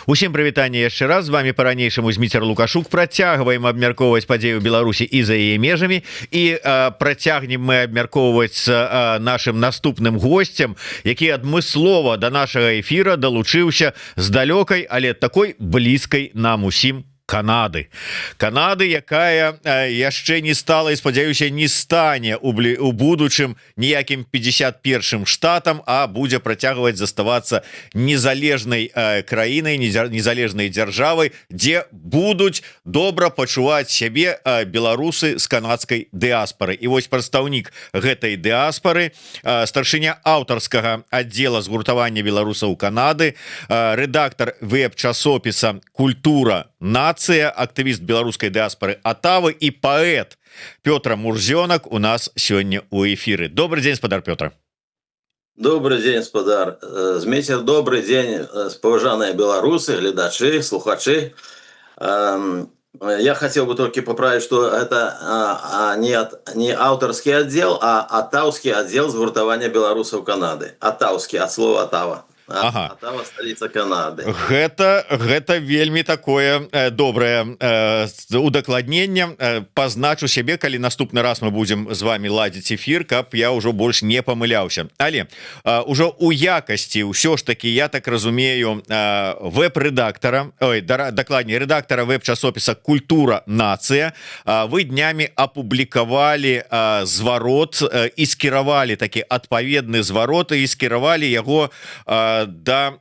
Усім прывітанне яшчэ раз, з вами по-ранейшаму Зміцер Лукашук. Працягваем абмяркоўваць падзею Беларусі і за яе межамі, і працягнем мы абмяркоўваць з нашым наступным госцем, які адмыслова да нашага эфіра далучыўся з далёкай, але такой блізкай нам усім Канады, якая яшчэ не стала і, спадзяюся, не стане у будучым ніякім 51-м штатам, а будзе працягваць заставацца незалежнай краінай, незалежнай дзяржавай, дзе будуць добра пачуваць сябе беларусы з канадскай дыаспары. І вось прадстаўнік гэтай дыаспары, старшыня аўтарскага аддзела згуртавання беларусаў Канады, рэдактар веб-часопіса «Культура нация», актывіст беларускай дыаспары Атавы і паэт Пётр Мурзёнак у нас сёння ў эфіры. Добрый день, спадар Пётр. Добрый день, спадар Зміцер. Добрый день, спаважаныя беларусы, гледачы, слухачы. Я хотел бы только поправить, что это не аўтарскі аддзел, а атаўскі аддзел згуртавання беларусаў Канады. Атаўскі, ад слова Атава. Ага. Атава, столица Канады. Гэта вельмі такое добрае удакладненне. Пазначу сябе, калі наступны раз мы будзем з вами ладзіць эфір, каб я ўжо больш не памыляўся. Але ўжо у якасці ўсё ж таки, я так разумею, веб-рэдактара, дакладней, рэдактара веб-часопіса «Культура нация», вы днямі апублікавалі зварот і скіравалі такі адпаведны зварот і скіравалі яго да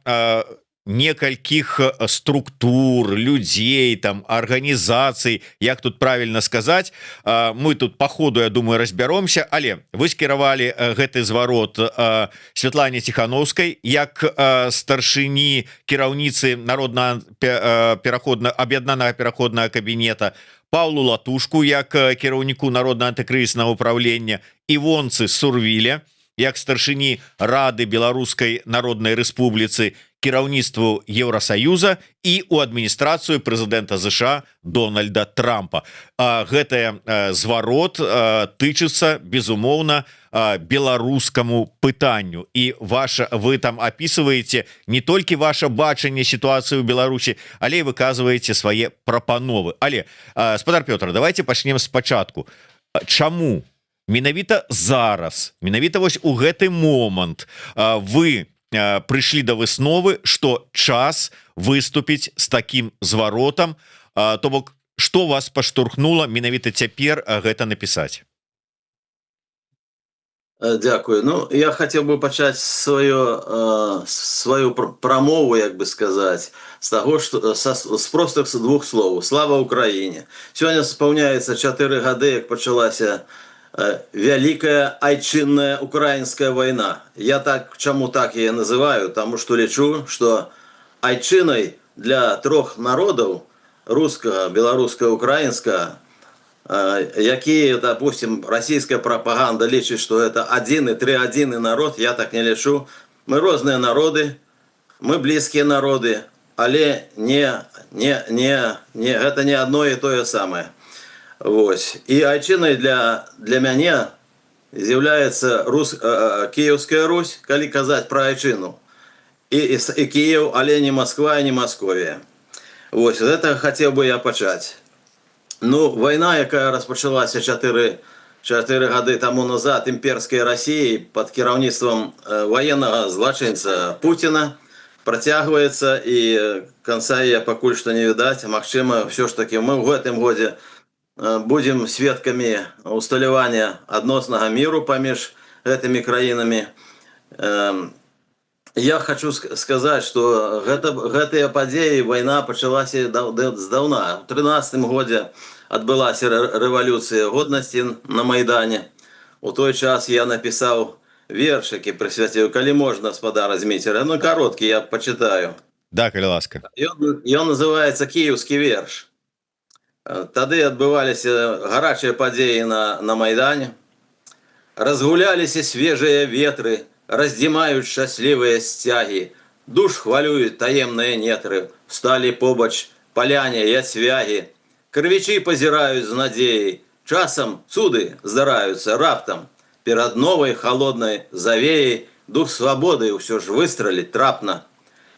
некалькіх структур, людзей, там, арганізацый, як тут правильно сказаць. Мы тут по ходу, я думаю, разбяромся, але вы скіравалі гэты зварот Святлане Ціхановскай як старшыні кіраўніцы аб'яднанага пераходнага кабінета, Паўлу Латушку як кіраўніку Народнага антыкрызіснага ўправлення, Івонцы Сурвіля як старшыні Рады Беларускай Народнай Рэспубліцы, кіраўніцтву Еўрасаюза і ў адміністрацыю прэзідэнта ЗША Дональда Трампа. Гэты зварот тычыцца, безумоўна, беларускаму пытанню. І вы там апісваеце не толькі ваше бачанне сітуацыі ў Беларусі, але і выказваеце свае прапановы. Але, спадар Пётр, давайте пачнем спачатку. Чаму менавіта зараз, менавіта вось у гэты момант вы прыйшлі да высновы, што час выступіць з такім зваротам, то бок, што вас паштурхнула менавіта цяпер гэта напісаць? Дякую. Ну, я хотел бы пачаць свою прамову, як бы сказаць, з таго, з простых двух слоў. Слава Украіне! Сёння спаўняецца 4 гады, як пачалася Вялікая айчынная украінская вайна. Я чаму так яе называю? Таму што лічу, што айчынай для трох народаў, рускага, беларускага, украінскага, якія, допустим, расійская прапаганда лічыць, што это адзіны народ, я так не лічу. Мы розныя народы, мы блізкія народы, але гэта не одно і тое самае. Вось. І айчынай для мяне з'яўляецца Кіеўская Русь, калі казаць пра айчыну. І Кіеў, але не Москва і не Масковія. Вось, гэта хацеў бы я пачаць. Ну, вайна, якая распачалася 4 гады таму назад імперскай Расіі пад кіраўніцтвам ваеннага злачынца Пуціна, працягваецца, і канца яе пакуль што не відаць. Магчыма, ўсё ж такі мы ў гэтым годзе будем сведкамі усталявання адноснага міру паміж гэтымі краінамі. Я хочу сказаць, што гэтыя падзеі, вайна пачалася здаўна. У 13-м годзе адбылася рэвалюцыя годнасці на Майдане. У той час я напісаў верш, які прысвяціў, калі можна, спадара Зміцера. Ну, кароткі, я пачытаю. Да, калі ласка. Ён называецца «Кіеўскі верш». Тады адбываліся гарачыя падзеі на Майдане. Разгуляліся свежыя ветры, раздзімаюць шчаслівыя сцягі, душ хвалююць таемныя нетры, сталі побач паляне і ацвягі, крывічы пазіраюць з надзеяй, часам цуды здараюцца раптам, перад новай халоднай завеяй дух свабоды ўсё ж выстраліць трапна.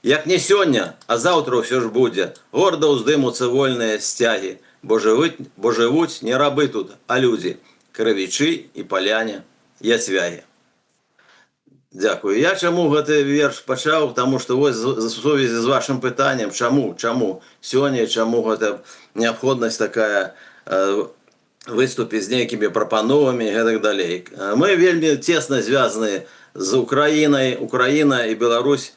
Як не сёння, а завтра ўсё ж будзе. Горда ўздымуцца вольныя сцягі, бо жывуць не рабы тут, а людзі, крывічы і паляне, яцвягі. Дякую. Я чаму гэты верш пачаў, таму што вось в сувязі з вашым пытаннем, чаму сёння, чаму гэта неабходнасць такая выступіць з нейкімі прапановамі і гэтак далей. Мы вельмі цесна звязаны з Украінай, Украіна і Беларусь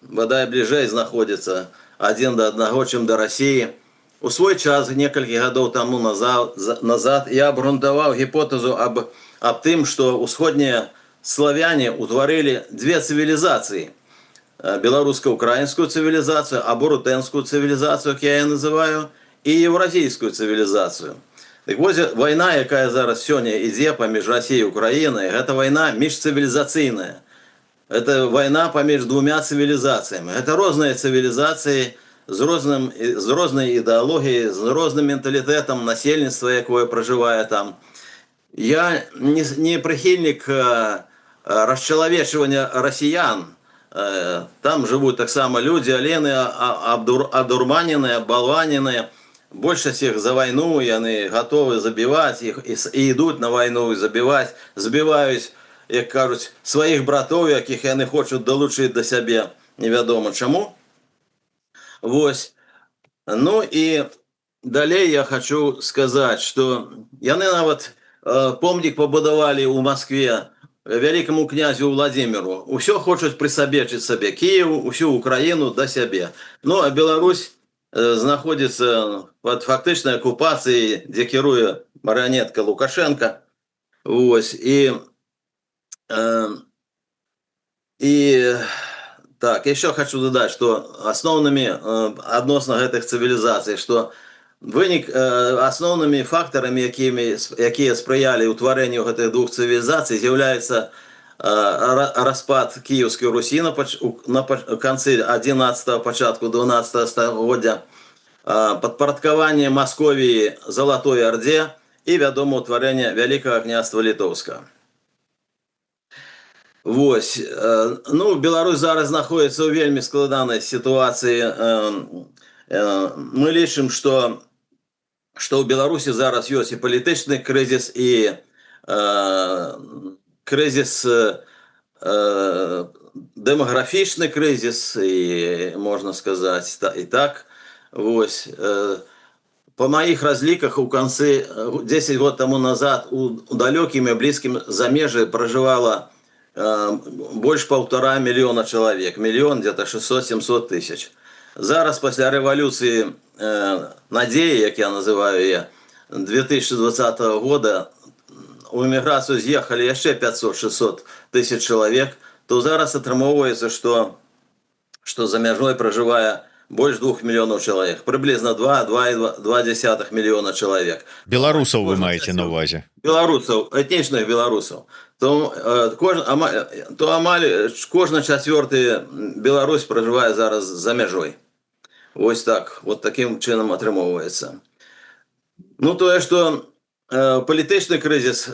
бадай бліжэй знаходзіцца адзін да аднаго, чым да Расіі. У свой час, некалькі гадоў таму назад, я абгрунтаваў гіпотэзу аб тым, што ўсходнія славяне ўтварылі две цывілізацыі. Беларуска-украінскую цывілізацыю, або рутэнскую цывілізацыю, як я называю, і еўразійскую цывілізацыю. Так вось, вайна, якая зараз сёння ідзе паміж Расіяй і Украінай, гэта вайна міжцывілізацыйная. Это война паміж двумя цивилизациями. Это розныя цивилизации з рознай ідэалогіяй, з розным менталітэтам насельніцтва, якое проживае там. Я не прихильник расчалавечвання расіян. Там живут таксама люди, алены, адурманеныя, абалваненыя. Большасць іх за вайну, яны готовы забіваць іх і ідуць на вайну і забіваюць, як кажуць, сваіх братоў, якіх яны хочуць далучыць да сябе, невядома чаму. Вось. Ну і далей я хочу сказаць, што яны нават помнік пабудавалі ў Маскве вялікаму князю Владимиру. Усё хочуць прысабечыць сабе Кіев, усю Украіну да сябе. Ну а Беларусь знаходзіцца пад фактычнай акупацыяй, дзе кіруе марыянетка Лукашенко. Вось. И так, еще хочу додать, что основными адносна гэтых цивилизаций, что основными факторами, якія спрыялі ўтварэнню гэтых двух цивилизаций, з'яўляецца распад Киевской Руси на конце 11-го, початку 12-го стагоддзя, падпарадкаванне Масковіі Залатой Орде и, вядома, ўтварэнне Вялікага княства Літоўскага. Вось. Ну, Беларусь зараз знаходіцца ў вельмі складанай сітуацыі. Мы лічым, што ў Беларусі зараз ёсць і палітычны крызіс, і крызіс, дэмаграфічны крызіс, і можна сказаць і так. Вось. По моих разликах у конце 10 год тому назад у далеким и близким замежье проживало больше 1,5 миллиона человек, миллион где-то 600-700 тысяч. Зараз після революции надеи, как я называю 2020 года, у эміграцию съехали еще 500-600 тысяч человек, то зараз атрымоўваецца, что за мяжой проживая больше 2 миллионов человек, приблизно 2,2 миллиона человек. Белорусов вы маете на увазе? Белорусов, этничных белорусов. То амаль кожна четвертая Беларусь проживає зараз за межой. Ось так, вот таким чином атрымоўваецца. Ну, то, что палітычны крызіс,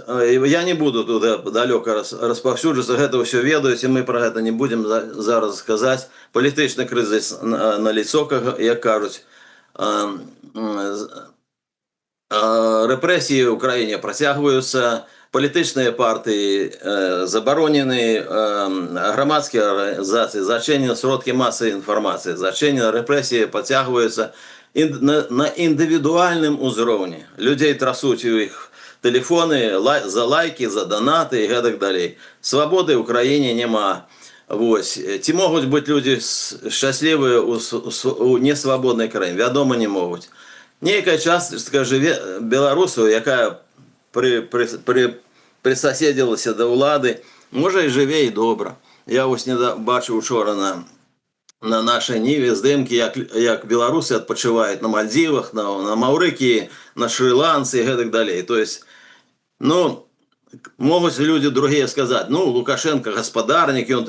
я не буду туда далёка распаўсюджвацца, гэта ўсё ведаюць, і мы про гэта не будем зараз сказаць. Палітычны крызіс на лицо, як кажуць. Рэпрэсіі ў краіне працягваюцца, палітычныя партыі забаронены, грамадскія арганізацыі зачынены, сродкі масавай інфармацыі зачынены, рэпрэсіі пацягваюцца на індывідуальным узроўні. Людзей трасуць у іх тэлефоны за лайкі, за данаты і гэтак далей. Свабоды ў краіне няма. Вось. Ці могуць быць людзі шчаслівыя у несвабоднай краіне? Вядома, не могуць. Нейкая частка жыве беларусаў, якая присоседзілася да ўлады, можа і жыве і добра. Я вось не бачыў учора на нашай ніве здымкі, як беларусы адпачываюць на Мальдзівах, на Маўрыкіі, на Шры-Ланцы і гэтак далей. То есть, ну, могуць люди другие сказаць, ну, Лукашенко гаспадарнік, ён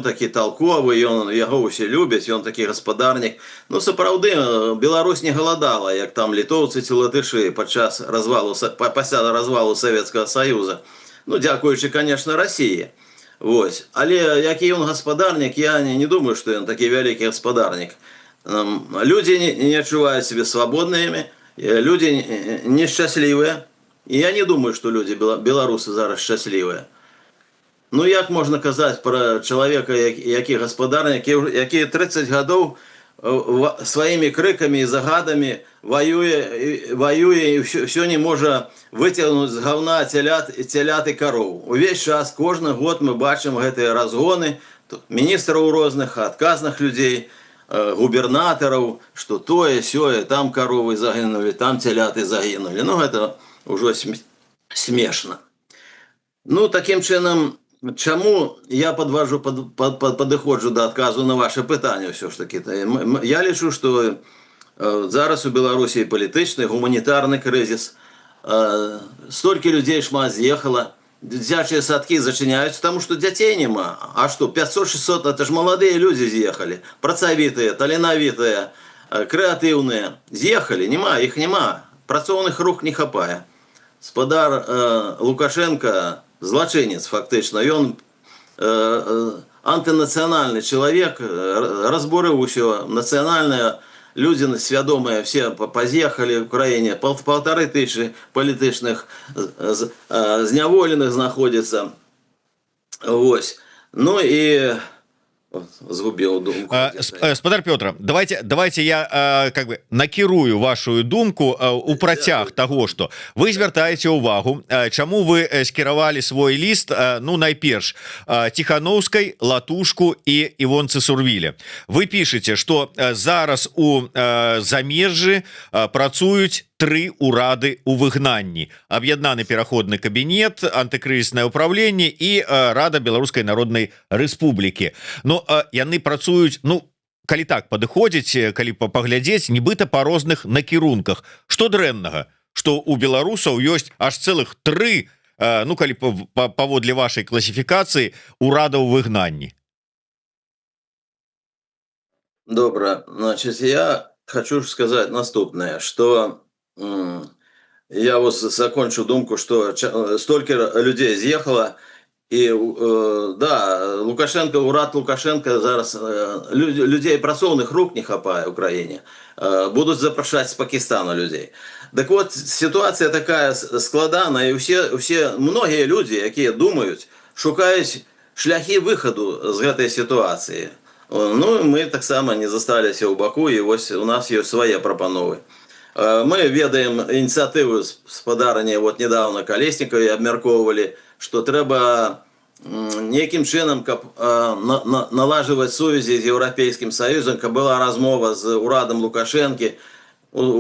такі толковы, яго ўсе любяць, ён такі гаспадарнік. Ну, сапраўды, Беларусь не галадала, як там літоўцы ці латышы пасля развалу Савецкага Саюза. Ну, дзякуючы, конечно, Расіі. Вось. Але які ён гаспадарнік, я не думаю, што ён такі вялікі гаспадарнік. Людзі не адчуваюць сябе свабоднымі, людзі нешчаслівыя. І я не думаю, што людзі беларусы зараз шчаслівыя. Ну як можна казаць пра чалавека, які гаспадарнік, які 30 гадоў сваімі крыкамі і загадамі воюе і ўсё не можа выцягнуць з гаўна цялят і кароў. Увесь час, кожны год мы бачым гэтыя разгоны міністраў розных, адказных людзей, губернатараў, што тое, сёе, там каровы загінулі, там цяляты загінулі. Ну гэта ўжо смешна. Ну, такім чынам, чаму я падыходжу да адказу на ваше пытанне ўсё ж таки? Я лічу, што зараз у Беларусі палітычны, гуманітарны крызіс. Столькі людзей шмат з'ехала, дзячыя садкі зачыняюць, таму што дзяцей няма. А што, 500-600, это ж маладыя людзі з'ехалі, працавітыя, таленавітыя, крэатыўныя. З'ехалі, іх няма, працоўных рук не хапае. Спадар Лукашенко злачынец, фактычна. Ён антынацыянальны чалавек, разбурыў усё нацыянальнае, людзі свядомыя все паз'ехалі ў краіне, 1500 палітычных зняволеных знаходзіцца. Вось. Ну і згубіў думку. Спадар Пётр, давайте я как бы накірую вашу думку у працяг таго, што вы звяртаеце ўвагу, чаму вы скіравалі свой ліст, ну найперш Ціхановскай, Латушку і Івонцы Сурвіле. Вы пішаце, што зараз у замежжы працуюць 3 урады ў выгнанні: аб'яднаны пераходны кабінет, антыкрызіснае ўправленне і Рада Беларускай Народнай Рэспублікі. Но яны працуюць, ну, калі так падыходзіць, калі паглядзець, нібыта па розных накірунках. Што дрэннага, што у беларусаў ёсць аж цэлых 3, ну, калі паводле вашай класіфікацыі, урада ў выгнанні? Добра, значит, я хочу сказать наступное, что я вот закончу думку, что столько людей з'ехало, и да, Лукашенко, урад Лукашенко зараз людей працоўных рук не хапае в Украине, будут запрашаць з Пакистана людей. Так вот, ситуация такая складана, и многие люди, якія думают, шукаюць шляхи выходу з гэтай ситуации. Ну, мы таксама не засталіся ў баку, і вось у нас ёсць свае прапановы. Мы ведаем ініцыятыву спадарання, вот недавно Колесникові абмяркоўвалі, што трэба нейкім чынам, каб налажваць сувязі з Еўрапейскім Саюзам, каб была размова з урадам Лукашэнкі,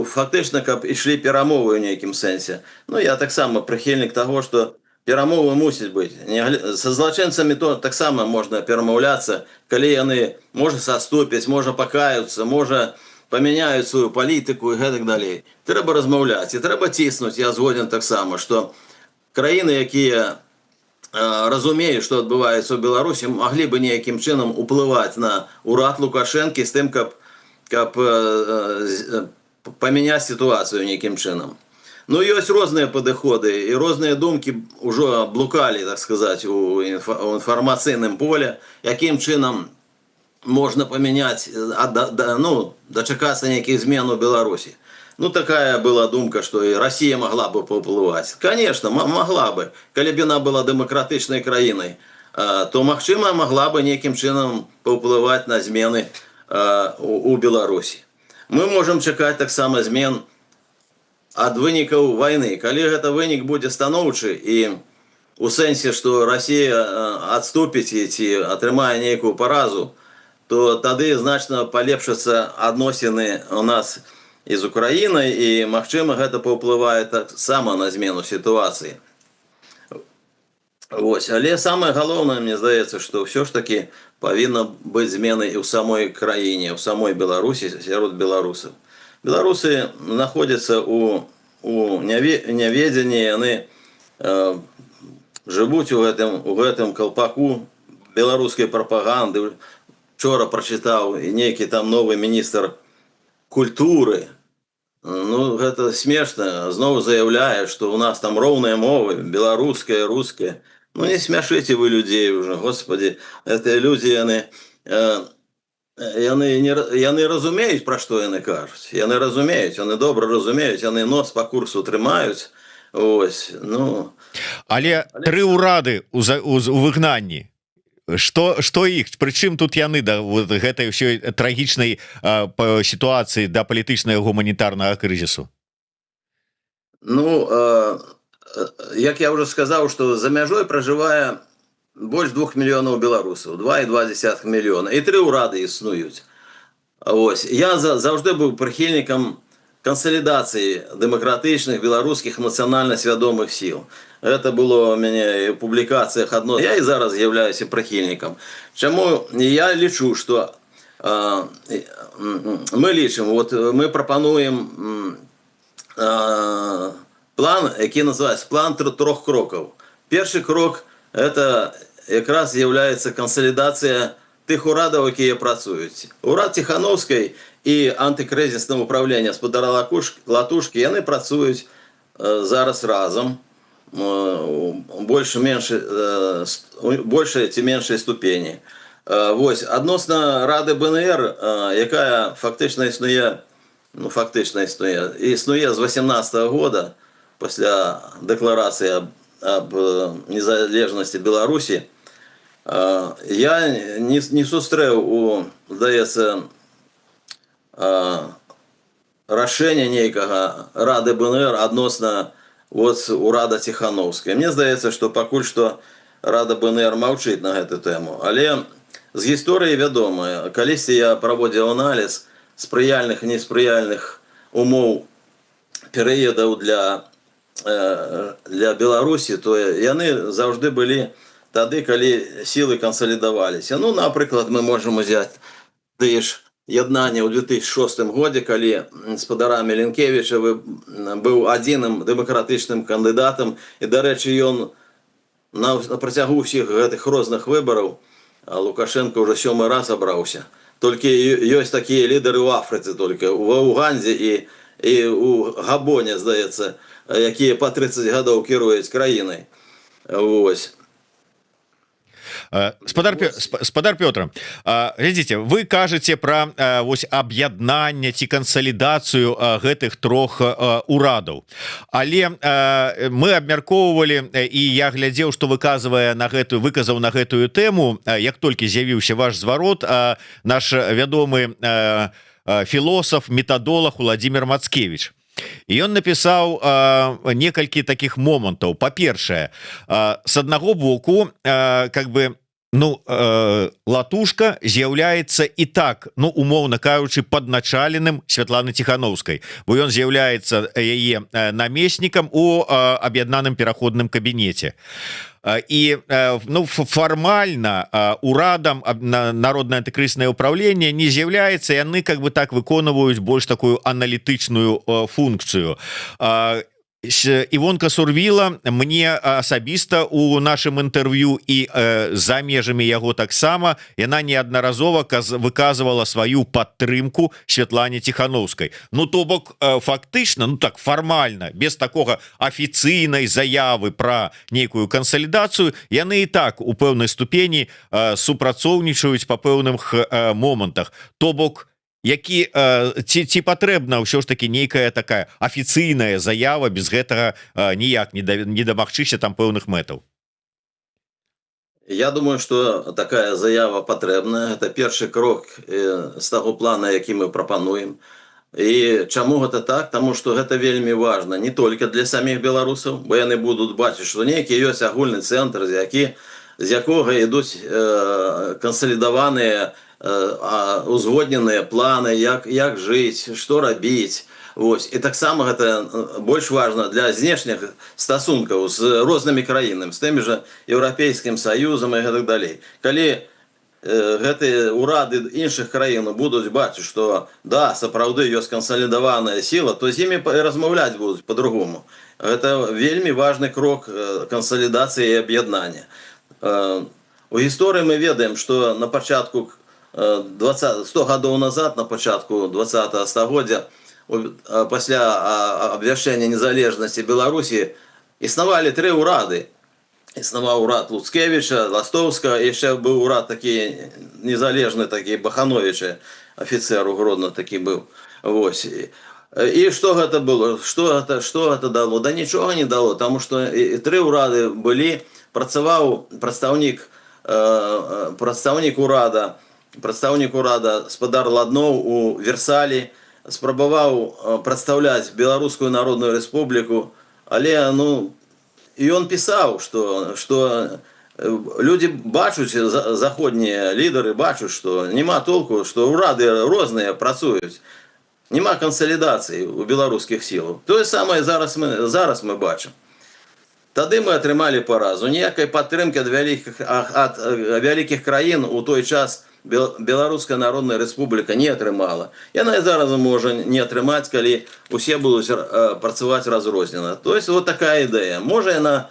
фактычна, каб ішлі перамовы ў нейкім сэнсе. Ну, я таксама прыхільнік таго, што перамовы мусіць быць. Са злачынцамі то таксама можна перамаўляцца, калі яны, можа, саступяць, можа, пакаюцца, можа, памяняюць сваю палітыку і гэтак далей. Трэба размаўляць і трэба ціснуць, я згоден таксама, што краіны, якія разумеюць, што адбываецца ў Беларусі, маглі бы нейкім чынам уплываць на урад Лукашэнкі з тым, каб памяняць сітуацыю нейкім чынам. Ну, ёсць розныя падыходы і розныя думкі ўжо блукалі, так сказаць, у інфармацыйным поле, якім чынам можно поменять, ну, дочекаться неких змен у Беларуси. Ну, такая была думка, что и Россия могла бы поуплывать. Конечно, могла бы. Коли бы она была демократичной краиной, то, магчыма, могла бы неким чынам поуплывать на змены у Беларуси. Мы можем чекать так само змен от вынікаў войны. Коли это вынік будет станоўчы и у сэнсе, что Россия отступит и атрымае нейкую паразу, то тады значна палепшацца адносіны у нас і з Украінай, і, магчыма, гэта паўплывае таксама на змену сітуацыі. Вось. Але самае галоўнае, мне здаецца, што ўсё ж такі павінна быць змены і ў самой краіне, ў самой Беларусі, сярод беларусаў. Беларусы знаходзяцца у няведзенні, яны жывуць у гэтым калпаку беларускай прапаганды. Вчора прочитав, некий там новый министр культуры, ну, это смешно, знову заявляет, что у нас там ровные мовы, белорусская, русская. Ну, не смяшите вы людей уже, господи. Это люди, яны разумеюць, пра што яны кажуць. Яны разумеюць, яны добра разумеюць, яны нос па курсу трымаюць. Ось, ну... Але тры ўрады у выгнанні, што іх, прычым тут яны да вот гэтай ўсёй трагічнай сітуацыі да палітычнага гуманітарнага крызісу? Ну, як я уже сказаў, што за мяжой пражывае больш 2 мільёнаў беларусаў, 2,2 мільёна, і 3 ўрады існуюць. Ось. Я заўжды быў прыхільнікам кансалідацыі дэмакратычных беларускіх нацыянальна свядомых сіл. Это было у мяне в публікацыях адно. Я і зараз з'яўляюся прыхільнікам. Чаму я лічу, што мы лічым, вот мы прапануем план, які называется план 3 крокаў. Першы крок – это якраз з'яўляецца кансалідацыя тых урадаў, якія працуюць. Урад Ціхановскай і антыкрызіснае ўправленне спадара Латушкі, яны працуюць зараз разам, большай ці меншай ступені. Вось, адносна Рады БНР, якая фактычна існуе з 18-го года, пасля дэкларацыі об незалежнасці Беларусі, я не сустрэў здаецца, рашэння нейкага Рады БНР адносна вот урада Ціхановскай. Мне здаецца, што пакуль што Рада БНР маўчыць на гэту тэму. Але з гісторыі вядома, калісьці я праводзіў аналіз спрыяльных і неспрыяльных умоў перыядаў для Беларусі, то яны заўжды былі тады, калі сілы кансалідаваліся. Ну, напрыклад, мы можам узяць тыя ж яднанне ў 2006 годзе, калі спадара Меленкевіча быў адзіным дэмакратычным кандыдатам, і, дарэчы, ён на працягу ўсіх гэтых розных выбараў, Лукашенко ўжо 7-й раз абраўся. Толькі ёсць такія лідары ў Афрыцы, толькі ва Угандзе і ў Габоне, здаецца, якія па 30 гадоў кіруюць краінай. Вось. Спадар Пётр, глядзіце, вы кажаце пра аб'яднанне ці кансалідацыю гэтых 3 урадаў, але мы абмяркоўвалі, і я глядзеў, што выказаў на гэтую тэму, як толькі з'явіўся ваш зварот, наш вядомы філосаф, метадолог Владимир Мацкевич. І ён напісаў некалькі такіх момантаў. Па-першае, з аднаго боку, Латушка з'яўляецца і так, умоўна кажучы, падначаленым Святланы Ціхановскай, бо ён з'яўляецца яе намеснікам у аб'яднаным пераходным кабінеце. І фармальна урадам Народнае антыкрызіснае ўпраўленне не з'яўляецца, яны так выконваюць больш такую аналітычную функцыю. Івонка Сурвіла мне асабіста у нашым інтэрв'ю і за межамі яго таксама, яна неаднаразова выказвала сваю падтрымку Святлане Ціхановскай. То бок фактычна, так фармальна, без такога афіцыйнай заявы пра нейкую кансалідацыю, яны і так у пэўнай ступені супрацоўнічаюць па пэўных момантах. То бок, ці патрэбна ўсё ж таки нейкая такая афіцыйная заява, без гэтага ніяк не дамагчыся там пэўных мэтаў? Я думаю, што такая заява патрэбная. Гэта першы крок з таго плана, які мы прапануем. І чаму гэта так? Таму што гэта вельмі важна не толькі для саміх беларусаў, бо яны будуць бачыць, што нейкі ёсць агульны цэнтр, з якога ідуць кансалідаваныя, узгодненыя планы, як жыць, што рабіць. І таксама гэта больш важна для знешніх стасункаў з рознымі краінамі, з тымі ж Еўрапейскім Саюзам і гэтак далей. Калі гэтыя урады іншых краін будуць бачыць, што да, сапраўды ёсць кансалідаваная сіла, то з імі размаўляць будуць по-другому. Гэта вельмі важны крок кансалідацыі і аб'яднання. У гісторыі мы ведаем, што на пачатку 100 гадоў назад, на пачатку 20-го стагоддзя, пасля абвяшчэння незалежнасці Беларусі, існавалі 3 урады. існаваў урад Луцкевіча, Ластовскага, яшчэ быў урад такі незалежны, такі Бахановіча, афіцэр у Гродно такі быў. Вось. І што гэта было? Што гэта дало? Да нічога не дало, таму што і тры ўрады былі, працаваў прадстаўнік урада спадар Ладноў у Версалі, спрабаваў прадстаўляць Беларускую Народную Рэспубліку, але і ён пісаў, што людзі бачуць, заходнія лідары бачуць, што няма толку, што ўрады розныя працуюць. Нема кансалідацыі ў беларускіх сілаў. Тое самае зараз мы бачым. Тады мы атрымалі паразу. Ніякай падтрымкі ад вялікіх краін у той час Беларуская Народная Рэспубліка не атрымала. Яна і зараз можа не атрымаць, калі усе будуць працаваць разрознена. То есть вот такая ідэя. Можа яна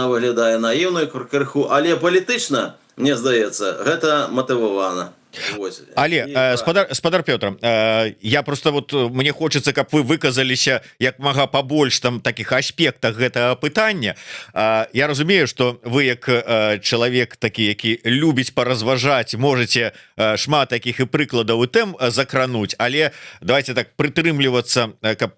выглядае наіўнай крыху, але палітычна, мне здаецца, гэта матывавана. Але спадар Пётр, я просто вот мне хочется, каб вы выказаліся як мага побольш там таких аспектах гэтага пытання. Я разумею, что вы як чалавек такі, які любіць паразважаць, можете шмат таких і прыкладаў і тэм закрануть, але давайте так прытрымлівацца, каб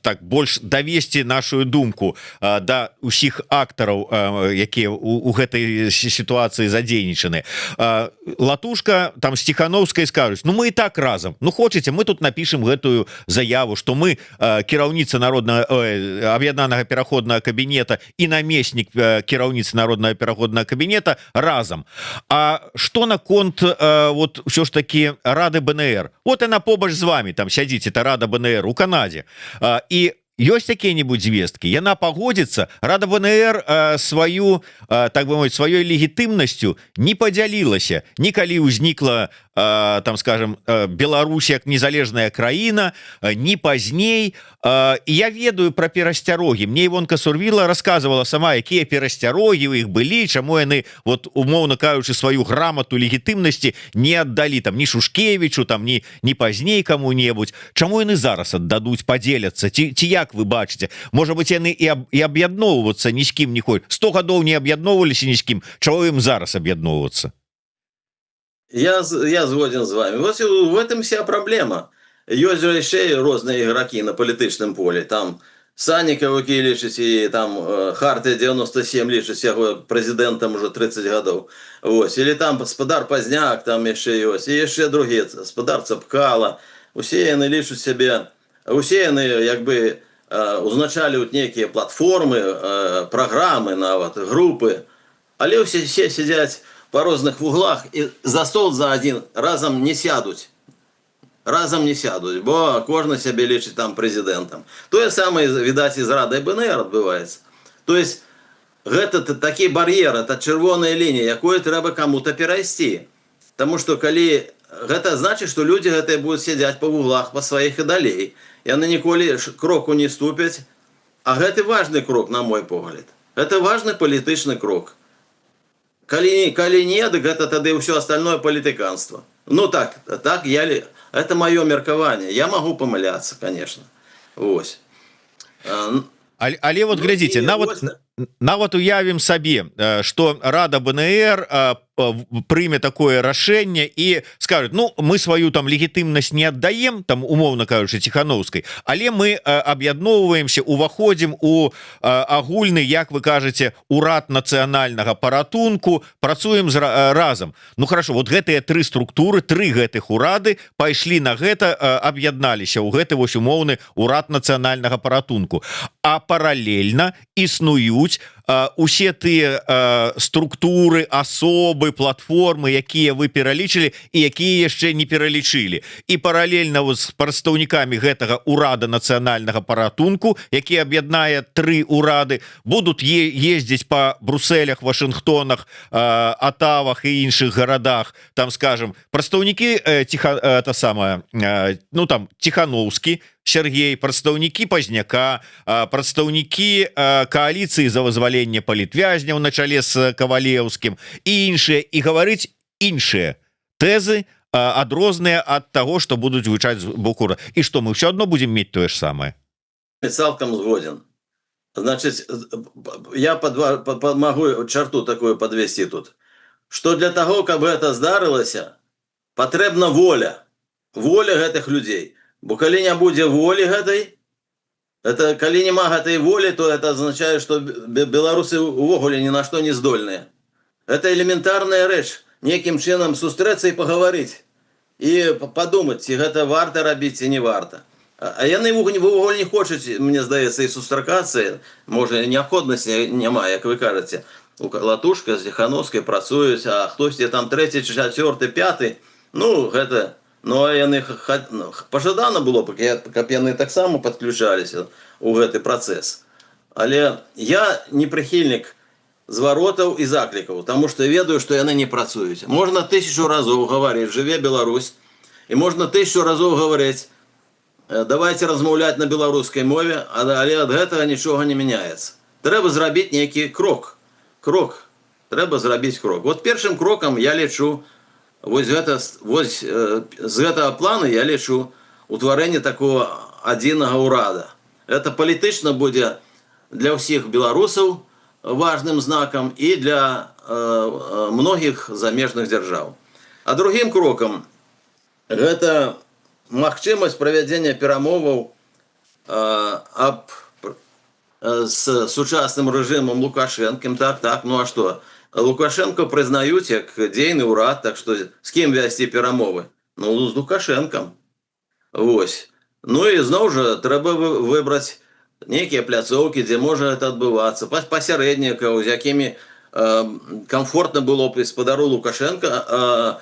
так больш давесці нашу думку да усіх актараў, якія у гэтай сітуацыі задзейнічаны. Латушка там с Тихановской скажуць: ну мы и так разом, ну хочете, мы тут напишем гэтую заяву, что мы кіраўніца аб'яднанага пераходнага кабінета і намеснік кіраўніцы народнага пераходнага кабінета разом. А что наконт вот все ж таки Рады БНР? Вот она побач з вами там сядзіць, это Рада БНР у Канадзе, і ёсць якія-нибудь звесткі, яна пагодзіцца, Рада БНР сваю, так бы мовіць, сваёй легітымнасцю не падзялілася, ні калі ўзнікла, там скажем, Беларусь як незалежная краіна, ні пазней. І я ведаю пра перасцярогі. Мне Івонка Сурвіла рассказывала сама, якія перасцярогі ў іх былі, чаму яны, вот умоўна кажучы, сваю грамату легітымнасці не аддалі там ні Шушкевічу, там ні пазней каму-небудзь. Чаму яны зараз аддадуць, падзеляцца? Ці як вы бачыце? Можа быць, яны і аб'ядноўвацца ні з кім не хочуць. 100 гадоў не аб'ядноўваліся ні з кім. Чаго ім зараз аб'ядноўвацца? Я згоден з вами. Вот в этом вся проблема. Ёсць жа яшчэ розныя ігракі на палітычным полі. Там Саннікаў, які лічыць, і там Хартыя 97 лічыць яго прэзідэнтам уже 30 гадоў. Вось. Или там спадар Пазняк, там яшчэ ёсць. І яшчэ другія, спадар Цапкала. Усе яны лічаць сябе, усе яны як бы узначалюють нейкія платформы, праграмы нават, групы. Але ўсе сядзяць по розных вуглах і за стол за один разом не сядуць. Бо кожны сябе лічыць там прэзідэнтам. Тое самае, відаць, і з Радай БНР адбываецца. То есть гэта такі бар'ер, это чырвоная лінія, якую трэба каму-то перайсці. Таму што калі гэта значыць, што людзі гэтыя будуць сядзяць па вуглах па сваіх і далей. Яны ніколі кроку не ступяць. А гэта важны крок, на мой погляд. Гэта важны палітычны крок. Калі не, дык гэта тады ўсё остальное палітыканства. Ну так, это маё меркаванне. Я магу памыляцца, конечно. Вось. Але вот глядзіце, нават уявім сабе, што Рада БНР прыме такое рашэнне і скажуць: ну мы сваю там легітымнасць не аддаем, там умоўна кажучы Тихановскай, але мы аб'ядноўваемся, уваходзім у агульны, як вы кажаце, урад нацыянальнага паратунку, працуем разам. Ну хорошо, вот гэтыя тры структуры, тры гэтых урады пайшлі на гэта, аб'ядналіся ў гэты вось умоўны урад нацыянальнага паратунку. А паралельна існуюць усе тыя структуры, асобы, платформы, якія вы пералічылі і якія яшчэ не пералічылі. І паралельна з прадстаўнікамі гэтага урада нацыянальнага паратунку, які аб'яднае тры урады, будуць ездзіць па Брусэлях, Вашынгтонах, Атавах і іншых гарадах, там, скажем, прадстаўнікі Тихановскі, Сергей, прадстаўнікі Пазняка, прадстаўнікі кааліцыі за вызваленне палітвязняў на чале з Кавалеўскім і іншыя, і гаварыць іншыя тэзы, адрозныя ад таго, што будуць гучаць з боку. І што, мы ўсё адно будзем мець тое ж самае? Цалкам згоден. Значит, я могу черту такую подвести тут, что для того, каб гэта здарылася, патрэбна воля. Воля гэтых людзей. Бо калі не будзе волі гэтай, это калі няма гэтай волі, то это означает, что беларусы увогуле ни на что не здольныя. Это элементарная рэч. Некім чынам сустрэцца і паговорыць. І падумаць, ці гэта варта рабіць, ці не варта. А яны увогуле не хочуць, мне здаецца, і сустракацца. Можа, неабходнасці няма, як вы кажаце. Латушка з Ціхановскай працуюць, а хтосьці там трэці, чацвёрты, пяты. Ну, гэта... Ну, а яны пажадана было, каб яны таксама падключаліся ў гэты працэс. Але я не прыхільнік зваротаў і заклікаў, таму што ведаю, што яны не працуюць. Можна 1000 разоў гаварыць «Жыве Беларусь», і можна 1000 разоў гаварыць «Давайте размаўляць на беларускай мове», але ад гэтага нічога не мяняецца. Трэба зрабіць нейкі крок. Трэба зрабіць крок. Вот першым крокам я лічу, з гэтага плана я лічу утварэнне такого адзінага ўрада. Это палітычна будзе для ўсіх беларусаў важным знаком і для многіх замежных дзяржаў. А другім крокам гэта магчымасць правядзення перамоваў з сучасным рэжымам Лукашэнкам. Так, ну а што? Лукашенко прызнаюць як дзейны ўрад, так што з кім весці перамовы? Ну, з Лукашэнкам. Вось. Ну і зноў жа трэба выбраць нейкія пляцоўкі, дзе можа гэта адбывацца, пасярэднікаў, з якімі комфортна было б спадару Лукашенко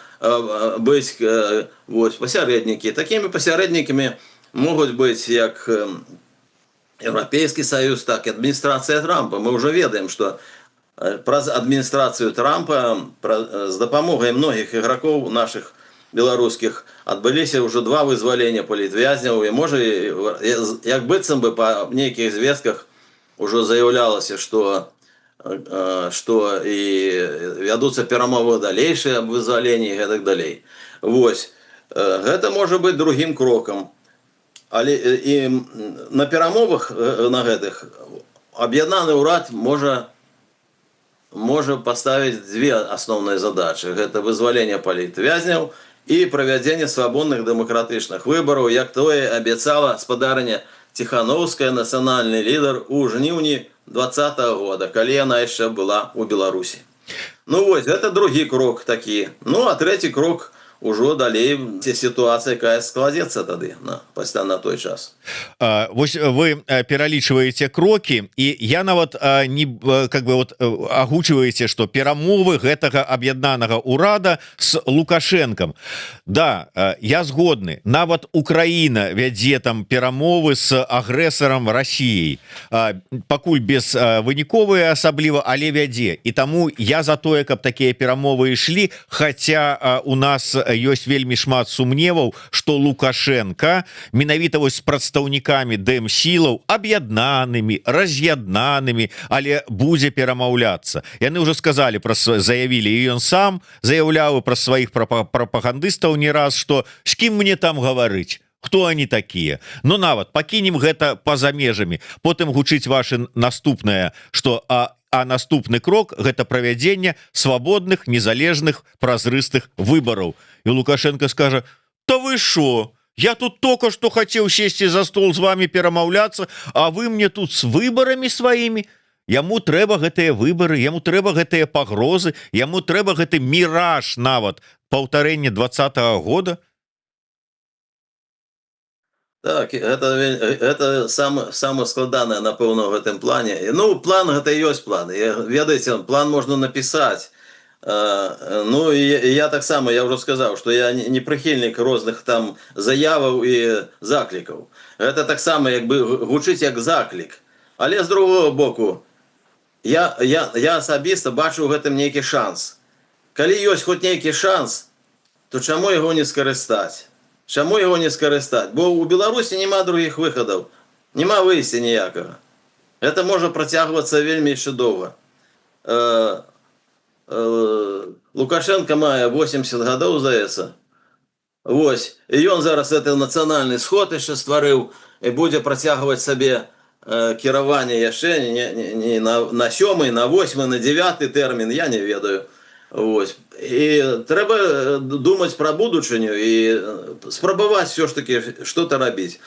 быць пасярэднікі. Такімі пасярэднікамі могуць быць як Еўрапейскі Саюз, так і адміністрацыя Трампа. Мы ўжо ведаем, што праз адміністрацыю Трампа з дапамогай многіх ігракоў нашых беларускіх адбыліся ўжо 2 вызвалення палітвязняў, і можа, як быццам бы па нейкіх звестках ужо заяўлялася, што і вядуцца перамовы далейшыя аб вызваленні і гэтак далей. Вось. Гэта можа быць другім крокам. Але і на перамовах на гэтых аб'яднаны ўрад можа паставіць 2 асноўныя задачы. Гэта вызваленне палітвязняў і правядзенне свабодных дэмакратычных выбараў, як тое абяцала спадарыня Ціхановская, нацыянальны лідар, у жніўні 2020 года, калі яна яшчэ была ў Беларусі. Ну вось, гэта другі крок такі. Ну, а трэці крок ўжо далей сітуацыя, якая складзецца тады на той час. Вось вы пералічваеце крокі, і я нават агучваеце, што перамовы гэтага аб'яднанага ўрада з Лукашэнкам. Да, я згодны. Нават Украіна вядзе там перамовы з агрэсарам Расіяй. Пакуль без выніковыя асабліва, але вядзе. І таму я за тое, каб такія перамовы ішлі, хаця у нас ёсць вельмі шмат сумневаў, што Лукашенко менавіта вось з прадстаўнікамі дэм-сілаў аб'яднанымі, раз'яднанымі, але будзе перамаўляцца. Яны ўжо сказалі, заявілі, і ён сам заяўляў праз сваіх прапагандыстаў не раз, што з кім мне там гаварыць? Хто они такія? Ну нават пакінем гэта па-за межамі. Потым гучыць ваше наступнае, што а наступны крок гэта правядзенне свабодных, незалежных, празрыстых выбараў. І Лукашенко скажа: «Та вы шо? Я тут только што хацеў сесці за стол з вами перамаўляцца, а вы мне тут з выбарамі сваімі». Яму трэба гэтыя выбары, яму трэба гэтыя пагрозы, яму трэба гэты міраж нават паўтарэння 2020 года. Так, это самое складанае, напэўна, в гэтым плане. Ну, план гэта і ёсць план. Ведаеце, план можна напісаць. Ну, і я таксама, я ўжо сказаў, што я не прыхільнік розных там заяваў і заклікаў. Гэта таксама як бы гучыць як заклік. Але з другого боку, я асабіста бачу ў гэтым нейкі шанс. Калі ёсць хоць нейкі шанс, то чаму яго не скарыстаць? Чаму яго не скарыстаць? Бо ў Беларусі няма другіх выхадаў, няма выйсця ніякага. Гэта можа працягвацца вельмі яшчэ доўга. Лукашенко мае 80 гадоў, здаецца. Вось. І ён зараз гэты нацыянальны сход яшчэ стварыў і будзе працягваць сабе кіравання яшчэ не на 7, на 8, на 9 тэрмін, я не ведаю. Вось. І трэба думаць пра будучыню і спрабаваць все ж таки что-то рабіць.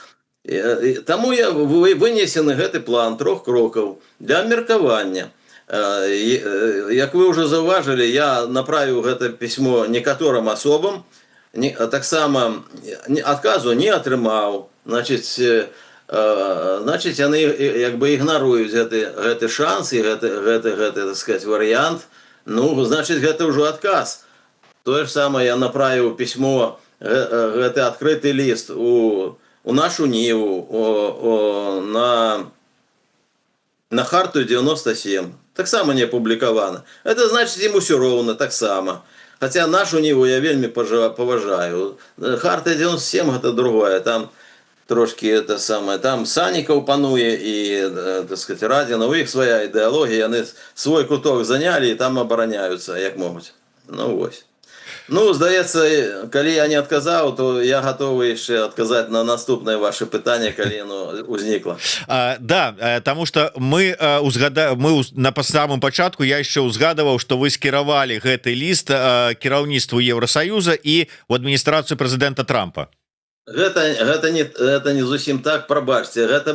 Таму вынесены гэты план 3 крокаў для абмеркавання. Як вы уже заўважылі, я направіў гэта пісьмо некаторым асобам, таксама адказу не атрымаў. Значыць, яны як бы ігнаруюць гэты шанс і гэты, так сказать, варыянт. Ну, значыць, гэта ўжо адказ. Тое ж самае я направіў пісьмо, гэты адкрыты ліст у нашу Ніву, на Харту 97. Таксама не апублікавана. Это значыць, ім усё роўна таксама. Хаця нашу Ніву я вельмі паважаю. Харта 97 гэта другое. Там трошки это самое, там Санікаў пануе і, так сказать, Радзіна, у іх свая ідэалогія, яны свой куток занялі і там абараняюцца, як могуць. Ну, вось. Ну, здаецца, калі я не адказаў, то я гатовы яшчэ адказаць на наступнае ваше пытанне, калі оно узнікла. Да, таму што мы на самым пачатку я яшчэ ўзгадаваў, што вы скіравалі гэты ліст кіраўніцтву Еўрасаюза і ў адміністрацыю прэзідэнта Трампа. Гэта не зусім так, прабачце. Гэта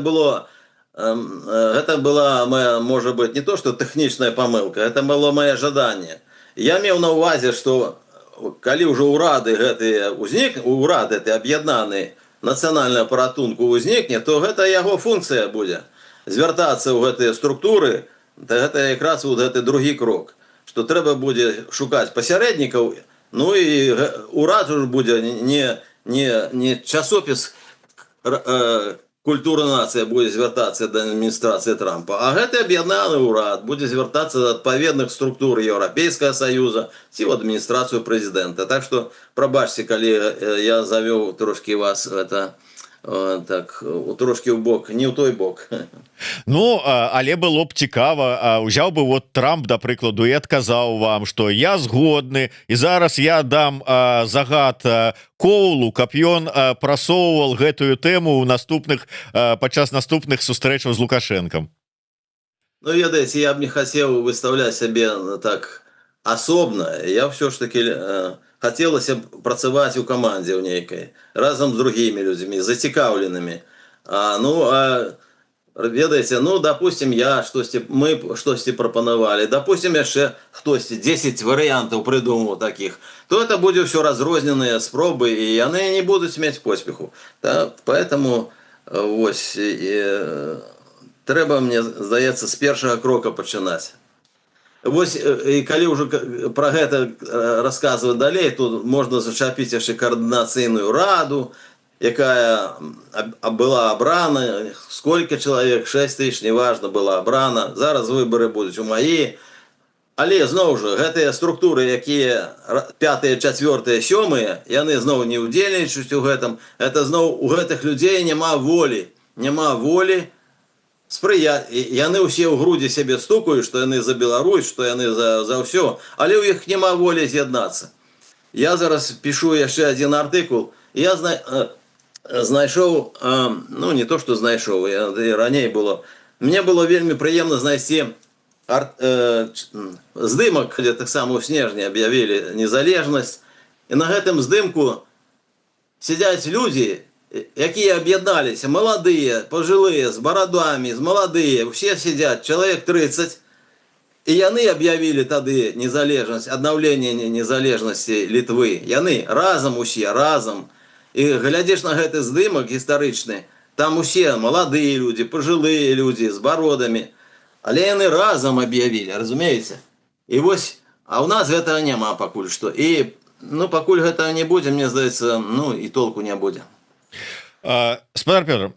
была моя, можа быць, не то, што тэхнічная памылка, гэта было мае жаданне. Я меў на ўвазе, што калі ўжо ўрады гэтыя ўрад гэты аб'яднаны нацыянальнага паратунку ўзнікне, то гэта яго функцыя будзе. Звяртацца ў гэтыя структуры, гэта якраз гэты другі крок. Што трэба будзе шукаць пасярэднікаў, ну і ўрад уже будзе не часопіс «Культура нацыя» будзе звяртацца да адміністрацыі Трампа, а гэты аб'яднаны ўрад будзе звяртацца да адпаведных структур Еўрапейскага Саюза ці ў адміністрацыю прэзідэнта. Так што, прабачце, калі я завёў трошкі вас гэта так, трошки ў бок, не ў той бок. Ну, але было б цікава, узяў бы вот Трамп, да прыкладу, і адказаў вам, што я згодны, і зараз я дам загад Коулу, каб ён прасоўваў гэтую тэму падчас наступных сустрэчаў з Лукашэнкам. Ну, ведаеце, я б не хацеў выстаўляць сябе так асобна. Я ўсё ж таки хацелася б працаваць у камандзе ў нейкай, разам з другімі людзьмі, зацікаўленымі. Ведаеце, допустим, мы штосьці прапанавалі, допустим, яшчэ хтосьці 10 варыянтаў прыдумаў такіх, то это будзе ўсё разрозненыя спробы, і яны не будуць мець поспеху. Поэтому вось трэба, мне здаецца, з першага крока пачынаць. Вось, і калі ўжо пра гэта расказваць далей, тут можна зачапіць яшчэ каардынацыйную раду, якая была абрана, сколько чалавек, 6 тысяч, неважна, была абрана. Зараз выбары будуць у маі. Але, зноў жа, гэтыя структуры, якія 5, 4, 7, яны зноў не ўдзельнічаюць у гэтым. Это зноў у гэтых людзей няма волі. Няма волі спрыяць. Яны ўсе ў грудзі сябе стукаюць, што яны за Беларусь, што яны за ўсё, але ў іх няма волі з'яднацца. Я зараз пішу яшчэ адзін артыкул, і я знайшоў, ну не то, што знайшоў, раней было. Мне было вельмі прыемна знайсці здымак, где таксама ў снежні аб'явілі незалежнасць, і на гэтым здымку сядзяць людзі, якія аб'ядналіся, маладыя, пажылыя, з барадамі, з маладыя, усе сядзяць, чалавек 30, і яны аб'явілі тады незалежнасць, аднаўленне незалежнасці Літвы. Яны разам усе, разам. І глядзіш на гэты здымак гістарычны, там усе маладыя людзі, пажылыя людзі, з бародамі, але яны разам аб'явілі, разумееце? І вось, а ў нас гэтага няма пакуль што. І, пакуль гэтага не будзе, мне здаецца, і толку не будзе. Спадар Пётр,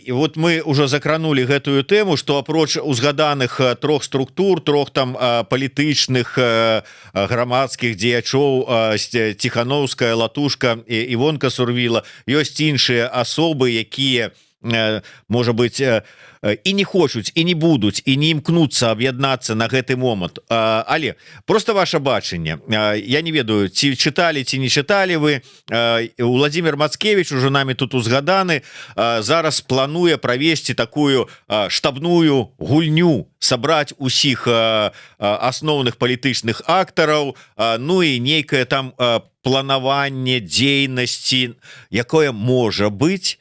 вот мы уже закранули гэтую тэму, што апроч узгаданых 3 структур, 3 там палітычных грамадскіх дзеячоў, Ціхановская, Латушка, Івонка Сурвіла, ёсць іншыя асобы, якія можа быть і не хочуць і не будуць і не імкнуцца аб'яднацца на гэты момант, але просто ваше бачанне, я не ведаю, ці чыталі ці не чыталі вы, Владимир Мацкевич уже нами тут узгаданы, зараз плануе правесці такую штабную гульню, сабраць усіх асноўных палітычных актараў, ну і нейкае там планаванне дзейнасці, якое можа быць,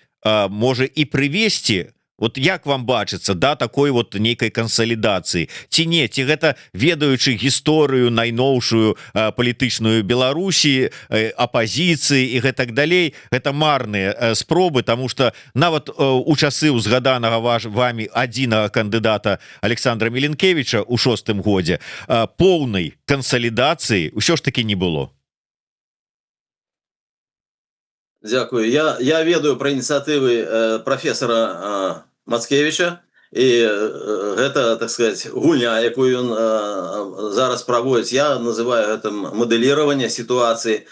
можа і прывесці. Вот як вам бачыцца да такой вот нейкай кансалідацыі, ці не, ці гэта ведаючы гісторыю найноўшую палітычную Беларусі, апазіцыі і гэтак далей, гэта марныя спробы, таму што нават у часы узгаданага вамі адзінага кандыдата Александра Меленкевіча ў 6-м годзе поўнай кансалідацыі ўсё ж таки не было. Дякую. Я ведаю про ініцыятывы професора Мацкевича, і гэта, так сказать, гульня, якую ён зараз праводзіць. Я называю гэта мадэліраванне сітуацыі.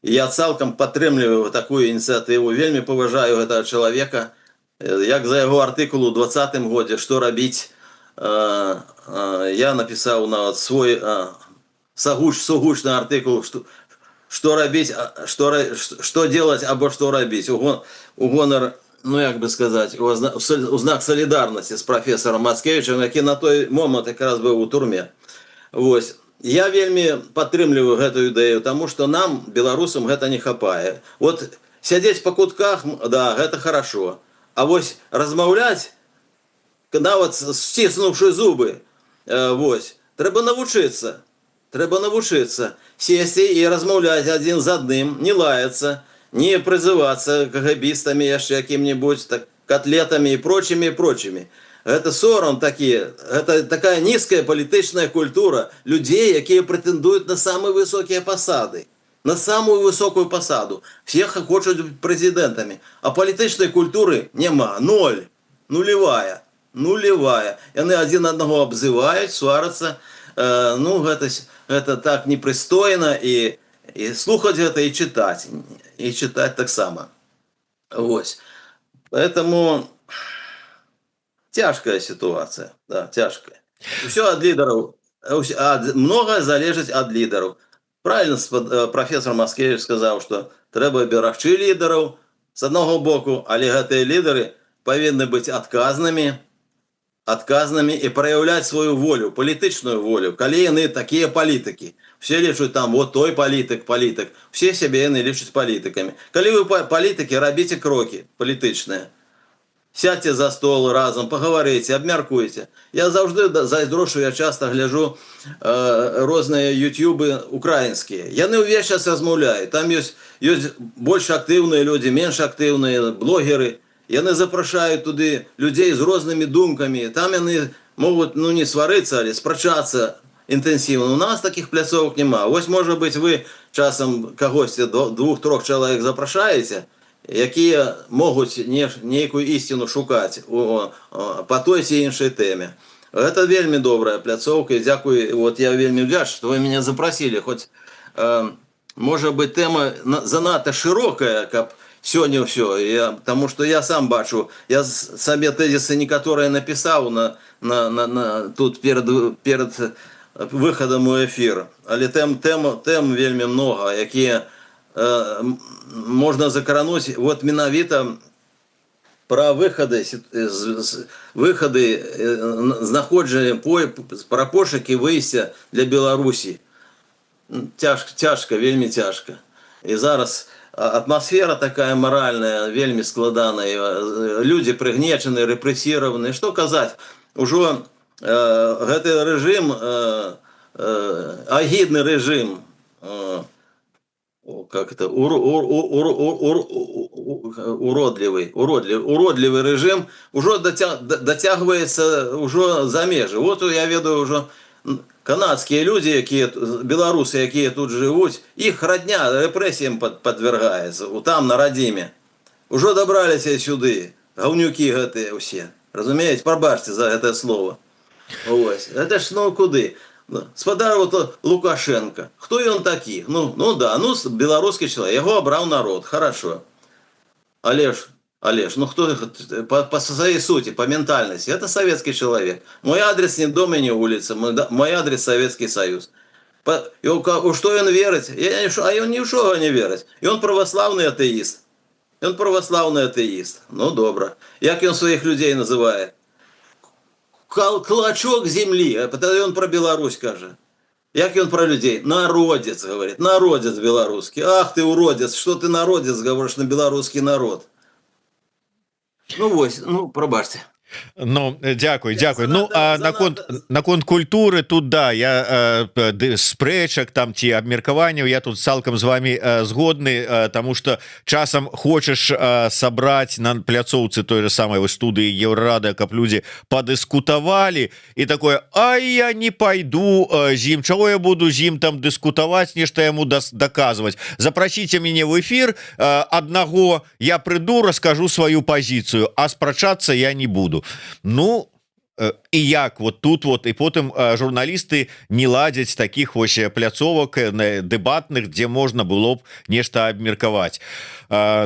Я цалкам падтрымліваю такую ініцыятыву, вельмі паважаю гэтага чалавека. Як за яго артыкул у 20-м годзе «Што рабіць», я напісаў нават свой сугучны артыкул «Что рабіць, что делать або что рабіць», у гонар, ну як бы сказать, у знак солідарнасці з професором Мацкевичем, які на той момант якраз быў у турме. Вось. Я вельмі падтрымліваю гэту ідэю, таму што нам, беларусам, гэта не хапае. Вот сядзець па кутках, да, гэта хорошо. А вось размаўляць, нават сціснуўшы зубы, вось, трэба навучыцца. Трэба навучыцца сесці і размаўляць адзін з адным, не лаяцца, не прызывацца кагабістамі, яшчэ якім-небудзь, котлетамі і прочымі. Гэта сорам такі, гэта такая нізкая палітычная культура людзей, якія прэтэндуюць на самыя высокія пасады, на самую высокую пасаду. Все хочуць быць прэзідэнтамі, а палітычнай культуры няма, ноль, нулевая. Яны адзін аднаго абзываюць, сварацца, ну гэта так непрыстойна, і слухаць гэта, і чытаць таксама. Вось. Поэтому цяжкая ситуация, да, цяжкая. Все от лидеров, многое залежыць ад лидеров. Правильно профессор Мацкевич сказал, что трэба берагчы лидеров с одного боку, але гэтыя лидеры павінны быць адказнымі и проявлять свою волю, палітычную волю, калі яны такія палітыкі. Все лічуць там, вот той палітык, все себе яны лічуць палітыкамі. Калі вы палітыкі, рабіце крокі палітычныя. Сядьте за стол разом, поговорите, обмяркуйте. Я заўжды зайздрошу, я часто гляжу розныя ютубы украінскія. Яны ўвесь час размаўляюць. Там ёсць больш актыўныя людзі, менш актыўныя блогеры. Яны запрашаюць туды людзей з рознымі думкамі. Там яны могуць, ну, не сварыцца, але спрачацца інтэнсіўна. У нас такіх пляцовак няма. Вось, можа быць, вы часам кагосьці, 2-3 чалавек запрашаеце, якія могуць нейкую ісціну шукаць па той ці іншай тэме. Гэта вельмі добрая пляцоўка, і дзякую, вот я вельмі вдзячны, што вы мяне запрасілі, хоць, можа быць, тэма занадта шырокая, каб сёння ўсё, таму што я сам бачу, я сабе тэзісы некаторыя напісаў тут перад выхадам у эфір, але тэм вельмі многа, якія можна закрануць, вот менавіта пра выхады, знаходжання, пра пошукі выйсця для Беларусі. Цяжка, вельмі цяжка. І зараз атмасфера такая маральная, вельмі складаная. Людзі прыгнечаны, рэпрэсіраваны. Што казаць? Ужо гэты рэжым, агідны рэжым, как это, уродливый режим уже дотягивается уже за межи. Вот я ведаю уже канадские люди, белорусы, якія тут живут, их родня репрессиям подвергается, там на родиме. Уже добрались сюды, говнюки гэтые все. Разумеете, пробачьте за это слово. Ось. Это ж ну куды? Спадар вот Лукашенко. Кто он такі? Ну да, белорусский человек. Его обрал народ. Хорошо. Але ж Олеж, ну кто по своей сути, по ментальности? Это советский человек. Мой адрес не дом и не улица, мой адрес Советский Союз. У что он верить? А он ни в что не верить. И он православный атеист. Он православный атеист. Ну, добре. Як он своих людей называет? Клочок земли. Это он про Беларусь каже. Як он про людей? Народец, говорит. Народец белорусский. Ах ты уродец, что ты народец, говоришь на белорусский народ. Ну, вось, ну, пробачьте. Ну, дзякуй. Ну, а наконт культуры тут, да, я спрэчак там ці абмеркаванняў, я тут цалкам з вами згодны, тому что часам хочаш сабраць на пляцоўцы той же самой студыі Еўрарады, каб людзі падыскутавалі і такое: а я не пойду з ім, чаго я буду з ім там дыскутаваць, нешта яму даказваць, запрасіце мяне в эфир, аднаго я прыйду, раскажу сваю пазіцыю, а спрачацца я не буду. Ну, і як вот тут вот, і потым журналісты не ладзяць таких вось пляцовак дэбатных, дзе можна было б нешта абмеркаваць.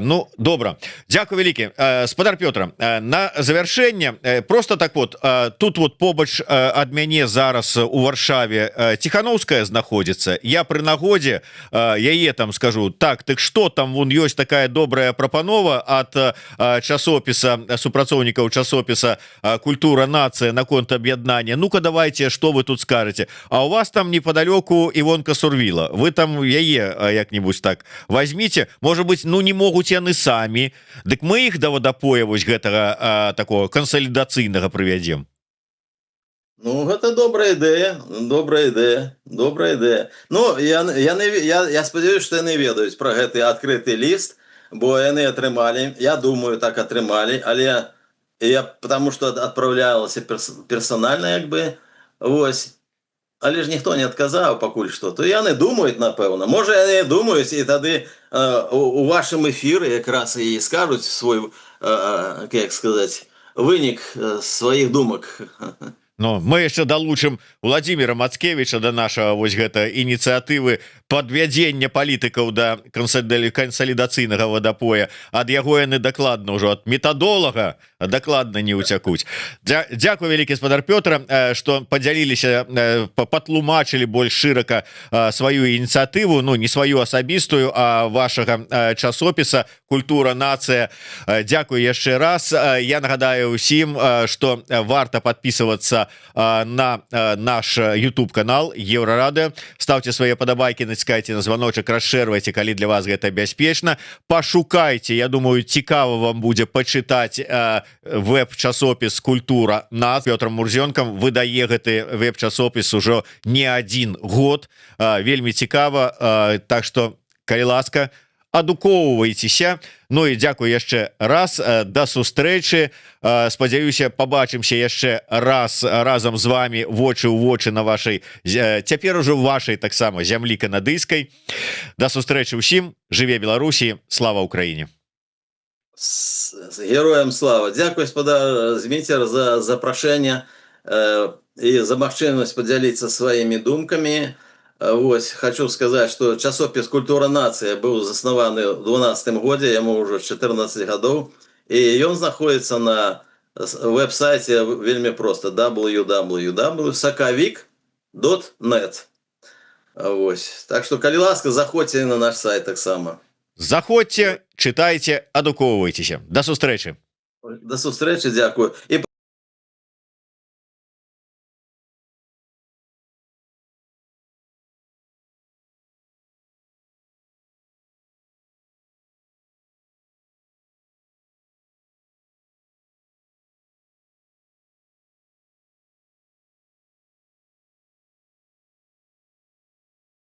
Ну, добра, дзякуй вялікі. Спадар Пётр, на завяршэнне просто так вот, тут вот побач ад мяне зараз у Варшаве Ціхановская знаходзіцца. Я пры нагодзе яе там скажу: так што там, вон ёсць такая добрая прапанова ад часопіса, супрацоўнікаў часопіса «Культура нацыя» наконт аб'яднання. Ну-ка давайте, што вы тут скажете? А у вас там неподалёку Івонка Сурвіла. Вы там яе як-нибудь так возьмите. Может быть, ну не могуць яны самі. Дык мы іх да вадапоя вось гэтага такого кансалідацыйнага прывядзем. Ну, гэта добрая ідэя, добрая ідэя. Ну, я спадзяюсь, што яны ведаюць пра гэты адкрыты ліст, бо яны атрымалі, я думаю, так атрымалі, але потому что отправлялся персонально, як бы, вось. Але ж ніхто не адказаў пакуль што. То яны думаюць, напэўна. Можа, яны думаюць, і тады у вашым эфіры якраз і скажуць свой, як сказаць, вынік сваіх думак. Ну, мы яшчэ далучым Владимира Мацкевича да нашага вось гэта ініцыятывы падвядзення палітыкаў да кансалідацыйнага вадапоя. Ад яго яны дакладна ўжо ад метадолага дакладна не ўцякуць. Дзякуй вялікі, спадар Пётр, што падзяліліся, патлумачылі больш шырака сваю ініцыятыву, ну не сваю асабістую, а вашага часопіса «Культура нацыя». Дзякуй яшчэ раз. Я нагадаю ўсім, што варта подписываться на наш YouTube канал Еўрарады. Ставьте свои падабайкі, націскайте на звоночек, расшэрвайце, калі для вас гэта бяспечна. Пашукайце, я думаю, цікава вам будзе пачытаць веб-часопіс «Культура нацыя». Пётр Мурзёнкам выдае гэты веб-часопіс ужо не адзін год. Вельмі цікава, так што, калі ласка, адукоўвайцеся. Ну і дзякуй яшчэ раз, да сустрэчы. Спадзяюся, пабачымся яшчэ раз разам з вами вочы ў вочы на вашай, цяпер ужо вашай таксама зямлі канадыйскай. Да сустрэчы ўсім. Жыве Беларусі, слава Украіне. Героям слава. Дзякуй, спадар Зміцер, за запрашэнне і за магчымасць падзяліцца сваімі думкамі. Вось, хочу сказать, что часопіс «Культура нацыя» быў заснаваны ў 12 годзе, яму ўжо 14 гадоў, і ён знаходзіцца на веб-сайце вельмі проста: www.sokovik.net. Вось. Так что, калі ласка, заходзьце на наш сайт таксама. Заходзьце, чытайце, адукоўвайцеся. Да сустрэчы. До сустрэчы, дзякую. І